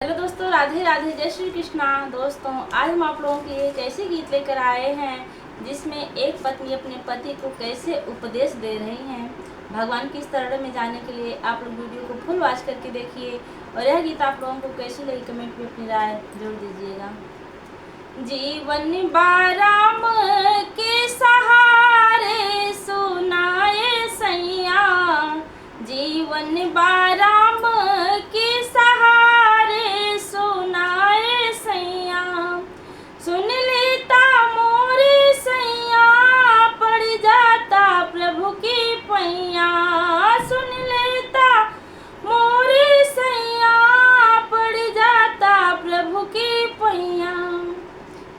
Hello दोस्तों, राधे राधे, जय श्री कृष्णा। दोस्तों, आज हम आप लोगों के लिए एक ऐसे गीत लेकर आए हैं जिसमें एक पत्नी अपने पति को कैसे उपदेश दे रही हैं। भगवान की शरण में जाने के लिए आप लोग वीडियो को फुल वॉच करके देखिए और यह गीत आप लोगों को कैसी लगी कमेंट में अपनी राय जरूर दीजिएगा। जीवन बाराम के सहारे सुनाए सैया, जीवन बाराम के सहारे सुनाए सैया, सुन लेता मोरे सैया, पड़ जाता प्रभु की पैया, सुन लेता मोरे सैया, पड़ जाता प्रभु की पैया।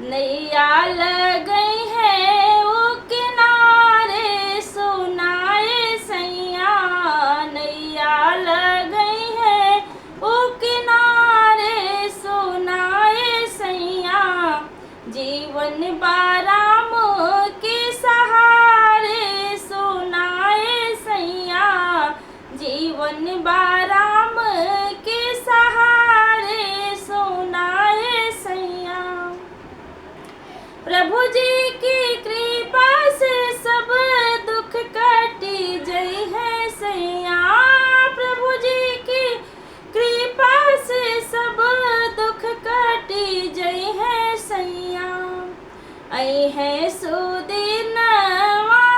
नैया लग गई है वो किनारे सुनाए सैया, नैया लग गई है वो किनारे सुनाए सैया, जीवन बाराम के सहारे सुनाए सैया, जीवन बाराम के सहारे सुनाए सैया। प्रभु जी की कृपा से सब दुख कटी जई है सैया, प्रभु जी की कृपा से सब दुख कटी जई है सैया। आई है सुदिन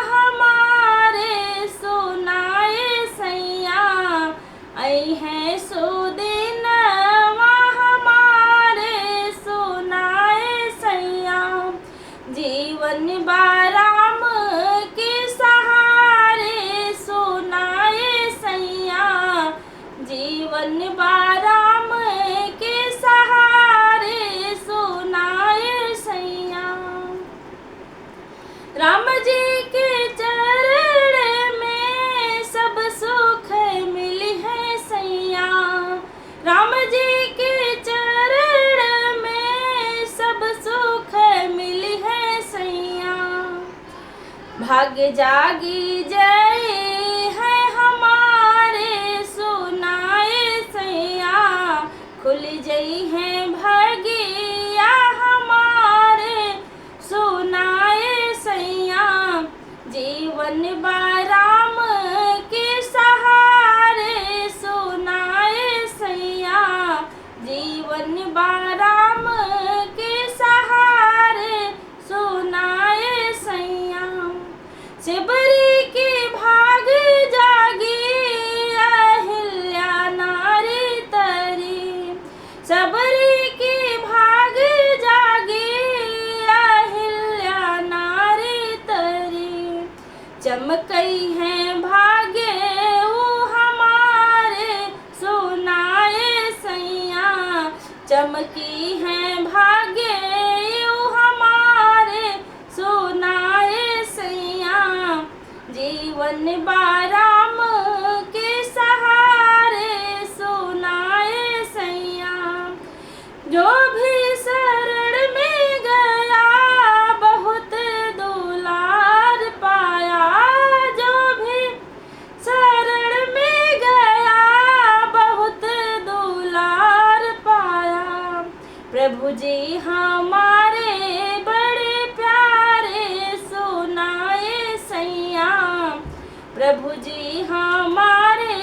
हमारे सुनाए सैया, आई है सुदिन हमारे सुनाए सैया, जीवन बाराम के सहारे सुनाए सैया, जीवन बाराम के सहारे सुनाए सैया। राम जी के चरण में सब सुख मिली है सैया, राम जी के चरण में सब सुख मिली है सैया। भाग्य जागी जय है हमारे सुनाए सैया, खुल जई है भाग्या हमारे सुनाए सैया, जीवन बाराम के सहारे सुनाए सैया, जीवन बाराम के सहारे सुनाए सैया। शिवरी की भाग जागी अहिल्या नारी तरी, सबरी की भाग जागी अहिल्या नारी तरी, चमकई है भाग्य वो हमारे सुनाए सैया, चमकी है भाग्य वो हमारे सुनाए सैया, जीवन बाराम के सहारे सुनाए सैया। जो भी शरण में गया बहुत दुलार पाया, जो भी शरण में गया बहुत दुलार पाया, प्रभु जी हमारे बड़े प्यारे सुनाए सैया, प्रभु जी हमारे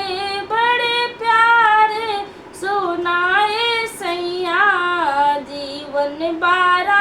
बड़े प्यारे सुनाए सैया, जीवन बारा